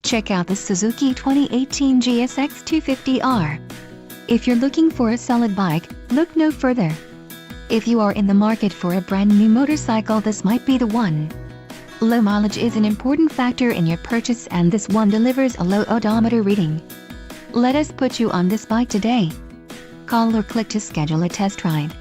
Check out the Suzuki 2018 GSX250R. If you're looking for a solid bike, look no further. If you are in the market for a brand new motorcycle, this might be the one. Low mileage is an important factor in your purchase, and this one delivers a low odometer reading. Let us put you on this bike today. Call or click to schedule a test ride.